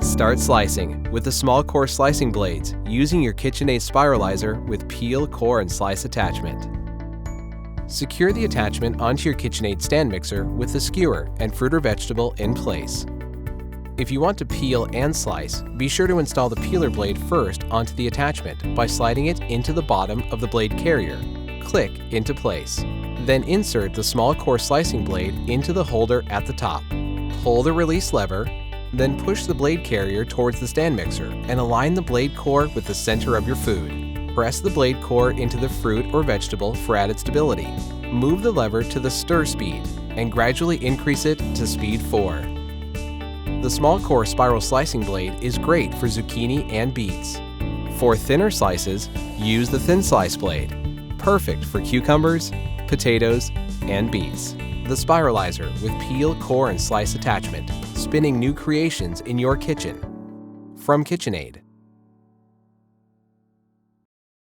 Start slicing with the small core slicing blades using your KitchenAid Spiralizer with peel, core, and slice attachment. Secure the attachment onto your KitchenAid stand mixer with the skewer and fruit or vegetable in place. If you want to peel and slice, be sure to install the peeler blade first onto the attachment by sliding it into the bottom of the blade carrier. Click into place. Then insert the small core slicing blade into the holder at the top. Pull the release lever, then push the blade carrier towards the stand mixer and align the blade core with the center of your food. Press the blade core into the fruit or vegetable for added stability. Move the lever to the stir speed and gradually increase it to speed 4. The small core spiral slicing blade is great for zucchini and beets. For thinner slices, use the thin slice blade. Perfect for cucumbers, potatoes, and beets. The Spiralizer with peel, core, and slice attachment, spinning new creations in your kitchen. From KitchenAid.